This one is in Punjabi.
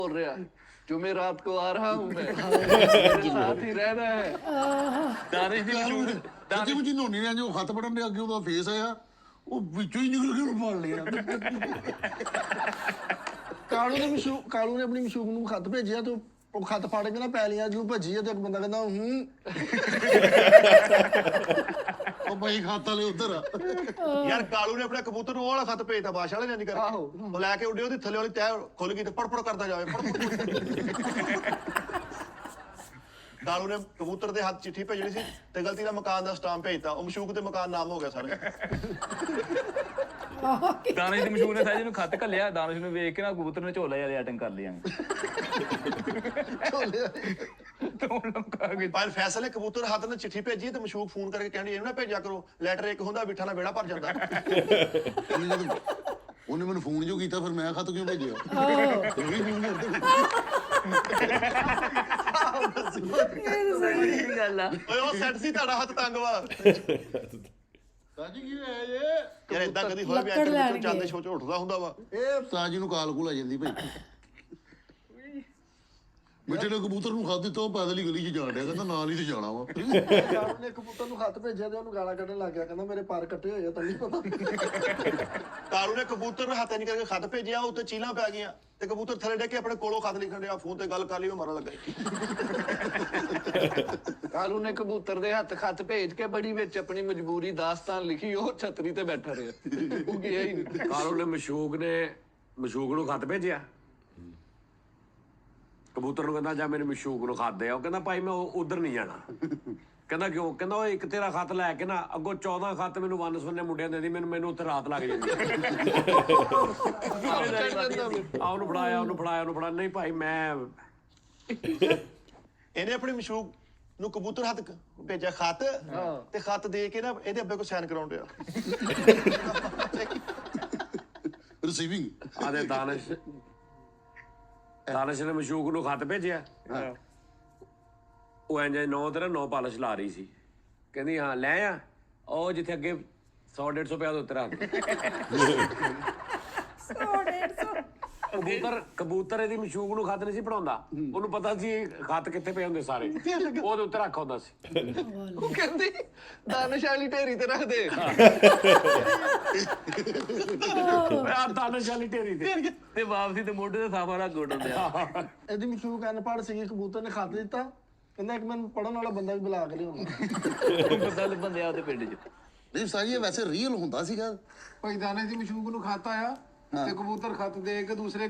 बोल रहा है जुमेरात को आ रहा हूँ मैं मेरे साथ ही रहना है दानिश दी मशहूर ਸੱਚੀ ਮੁੱਚੀ ਨੋਨੀ ਨੇ ਜੋ ਖੱਤ ਪੜਨ ਦੇ ਅੱਗੇ ਉਹਦਾ ਫੇਸ ਆਇਆ ਉਹ ਵਿੱਚੋਂ ਹੀ ਨਿਕਲ ਕੇ ਉਹਨੂੰ ਫੜ ਲਿਆ ਕਾਲੂ ਨੇ ਆਪਣੀ ਮਸ਼ੂਕ ਨੂੰ ਖੱਤ ਭੇਜਿਆ ਤੇ ਉਹ ਖੱਤ ਫੜ ਕੇ ਨਾ ਪੈਲੀਆਂ ਜੂ ਭੱਜੀ ਆ ਤੇ ਇੱਕ ਬੰਦਾ ਕਹਿੰਦਾ ਉਹ ਬਾਈ ਖੱਤ ਵਾਲੇ ਉੱਧਰ ਆ ਯਾਰ ਕਾਲੂ ਨੇ ਆਪਣੇ ਕਬੂਤਰ ਨੂੰ ਉਹ ਵਾਲਾ ਖੱਤ ਭੇਜਤਾ ਬਾਦਸ਼ਾਹ ਵਾਲੇ ਨੇ ਨਹੀਂ ਕਰਕੇ ਉਹ ਲੈ ਕੇ ਉੱਡੇ ਉਹਦੀ ਥੱਲੇ ਵਾਲੀ ਤਹਿ ਖੁੱਲ ਗਈ ਤੇ ਪੜ ਕਰਦਾ ਜਾਵੇ ਕਾਲੂ ਨੇ ਕਬੂਤਰ ਦੇ ਹੱਥ ਚਿੱਠੀ ਭੇਜਣੀ ਸੀ ਤੇ ਗਲਤੀ ਨਾਲ ਮਕਾਨ ਦਾ ਸਟਾਂਪ ਭੇਜਤਾ ਉਹ ਮਸ਼ੂਕ ਤੇ ਮਕਾਨ ਨਾਮ ਹੋ ਗਿਆ ਸਾਰੇ ਦਾਨਿਸ਼ ਦੀ ਮਸ਼ਹੂਰ ਨੇ ਸਾਜੀ ਨੂੰ ਖੱਤ ਘੱਲਿਆ ਦਾਨਿਸ਼ ਨੂੰ ਵੇਖ ਕੇ ਨਾ ਕਬੂਤਰ ਨੇ ਝੋਲਾ ਜਿਹਾ ਐਟਿੰਗ ਕਰ ਲਿਆ ਪਰ ਫੈਸਲੇ ਕਬੂਤਰ ਹੱਥ ਨਾਲ ਚਿੱਠੀ ਭੇਜੀ ਤੇ ਮਸ਼ੂਕ ਫੋਨ ਕਰਕੇ ਕਹਿੰਦੀ ਇਹਨੂੰ ਨਾ ਭੇਜਿਆ ਕਰੋ ਲੈਟਰ ਇੱਕ ਹੁੰਦਾ ਬਿੱਠਾ ਨਾਲ ਵਿਹੜਾ ਭਰ ਜਾਂਦਾ ਉਹਨੇ ਮੈਨੂੰ ਫੋਨ ਜੋ ਕੀਤਾ ਫਿਰ ਮੈਂ ਖੱਤ ਕਿਉਂ ਭੇਜਿਆ ਸਹੀ ਗੱਲ ਆ ਓਏ ਉਹ ਸੈੱਟ ਸੀ ਤੁਹਾਡਾ ਹੱਥ ਤੰਗ ਵਾ ਸਾਜੀ ਕੀ ਹੋਇਆ ਜੇ ਯਾਰ ਇਦਾਂ ਕਦੀ ਹੋਇਆ ਵੀ ਐਂਟਰ ਵਿੱਚ ਜਾਂਦੇ ਸ਼ੋਅ ਚ ਉੱਠਦਾ ਹੁੰਦਾ ਵਾ ਇਹ ਸਾਜੀ ਨੂੰ ਕਾਲ ਕੋਲ ਆ ਜਾਂਦੀ ਭਾਈ ਮਿੱਠੇ ਨੇ ਕਬੂਤਰ ਨੂੰ ਖੱਤ ਦਿੱਤਾ ਉਹ ਪੈਦਲ ਹੀ ਗਲੀ 'ਚ ਜਾਣ ਡਿਆ ਕਹਿੰਦਾ ਨਾਲ ਹੀ ਤੇ ਜਾਣਾ ਵਾ ਕਾਲੂ ਨੇ ਕਬੂਤਰ ਨੂੰ ਖੱਤ ਭੇਜਿਆ ਤੇ ਉਹਨੂੰ ਗਾਲਾਂ ਕੱਢਣ ਲੱਗ ਗਿਆ ਕਹਿੰਦਾ ਮੇਰੇ ਪਰ ਕੱਟੇ ਹੋਏ ਆ ਤੈਨੂੰ ਪਤਾ ਕਾਲੂ ਨੇ ਕਬੂਤਰ ਨੂੰ ਹੱਥ ਨਹੀਂ ਕਰਕੇ ਖੱਤ ਭੇਜਿਆ ਉੱਤੇ ਚੀਲਾਂ ਪੈ ਗਈਆਂ ਤੇ ਕਬੂਤਰ ਥੱਲੇ ਡੇ ਕੇ ਆਪਣੇ ਕੋਲੋਂ ਖੱਤ ਲਿਖਣ ਡਿਆ ਫੋਨ ਤੇ ਗੱਲ ਕਰ ਲਈ ਉਹ ਮਾਰਨ ਲੱਗਾ ਕਾਲੂ ਨੇ ਕਬੂਤਰ ਦੇ ਹੱਥ ਖੱਤ ਭੇਜ ਕੇ ਬੜੀ ਵਿੱਚ ਆਪਣੀ ਮਜਬੂਰੀ ਦਾਸਤਾਨ ਲਿਖੀ ਉਹ ਛਤਰੀ ਤੇ ਬੈਠਾ ਰਿਹਾ ਉਹ ਗਿਆ ਹੀ ਨਹੀਂ ਕਾਲੂ ਨੇ ਮਸ਼ੂਕ ਨੂੰ ਖੱਤ ਭੇਜਿਆ ਕਬੂਤਰ ਨੂੰ ਕਹਿੰਦਾ ਜਾਂ ਮੇਰੇ ਮਸ਼ੂਕ ਨੂੰ ਖੱਤ ਦੇ ਆ ਉਹ ਕਹਿੰਦਾ ਭਾਈ ਮੈਂ ਉਧਰ ਨਹੀਂ ਜਾਣਾ ਕਹਿੰਦਾ ਕਿਉਂ ਕਹਿੰਦਾ ਉਹ ਇੱਕ ਤੇਰਾ ਖੱਤ ਲੈ ਕੇ ਨਾ ਅੱਗੋਂ 14 ਖੱਤ ਮੈਨੂੰ ਵੰਨ ਸੁੰਨੇ ਮੁੰਡਿਆਂ ਦੇ ਦੀ ਮੈਨੂੰ ਉੱਥੇ ਰਾਤ ਲੱਗ ਜਾਂਦੀ ਆ ਉਹਨੂੰ ਫੜਾਇਆ ਨਹੀਂ ਭਾਈ ਮੈਂ ਇਹਨੇ ਆਪਣੀ ਮਸ਼ੂਕ ਨੂੰ ਕਬੂਤਰ ਹੱਥ ਭੇਜਿਆ ਖੱਤ ਤੇ ਖੱਤ ਦੇ ਕੇ ਨਾ ਇਹਦੇ ਅੱਬੇ ਕੋ ਸਾਈਨ ਕਰਾਉਣ ਡਿਆ ਰਿਸੀਵਿੰਗ ਆਦੇ ਦਾਨਿਸ਼ ਨੇ ਮਸ਼ੂਕ ਨੂੰ ਖੱਤ ਭੇਜਿਆ ਉਹ ਇੰਜ 9 ਪਾਲਿਸ਼ ਲਾ ਰਹੀ ਸੀ ਕਹਿੰਦੀ ਹਾਂ ਲੈ ਆ ਉਹ ਜਿੱਥੇ ਅੱਗੇ 100-150 ਪਿਆ ਉੱਤੇ ਰੱਖ 100-150 ਕਬੂਤਰ ਇਹਦੀ ਮਸ਼ੂਕ ਨੂੰ ਖੱਤ ਨਹੀਂ ਸੀ ਪੜਾਉਂਦਾ ਉਹਨੂੰ ਪਤਾ ਸੀ ਖੱਤ ਕਿੱਥੇ ਪਏ ਹੁੰਦੇ ਸਾਰੇ ਉਹਦੇ ਉੱਤੇ ਰੱਖ ਹੁੰਦਾ ਸੀ ਉਹ ਕਹਿੰਦੀ ਦਾਨਿਸ਼ ਵਾਲੀ ਢੇਰੀ ਤੇ ਰੱਖ ਦੇ ਦਾਨਿਸ਼ ਵਾਲੀ ਢੇਰੀ ਤੇ ਵਾਪਸੀ ਤੇ ਮੋਢੇ ਤੇ ਸਾਫਾ ਰੱਖ ਗੋਡਿਆ ਇਹਦੀ ਮਸ਼ੂਕ ਅਨਪੜ੍ਹ ਸੀਗੀ ਕਬੂਤਰ ਨੇ ਖੱਤ ਦਿੱਤਾ ਕਹਿੰਦਾ ਇੱਕ ਮੈਨੂੰ ਪੜਨ ਵਾਲਾ ਬੰਦਾ ਵੀ ਬੁਲਾ ਕੇ ਲਿਆਉਣਾ ਬਦਲ ਬੰਦੇ ਉਹਦੇ ਪਿੰਡ 'ਚ ਨਹੀਂ ਸਾਜੀ ਇਹ ਵੈਸੇ ਰੀਅਲ ਹੁੰਦਾ ਸੀਗਾ ਭਾਈ ਦਾਨੇ ਦੀ ਮਸ਼ੂਕ ਨੂੰ ਖੱਤ ਆਇਆ ਤੇ ਕਬੂਤਰ ਖੱਤ ਦੇ ਕੇ ਦੂਸਰੇ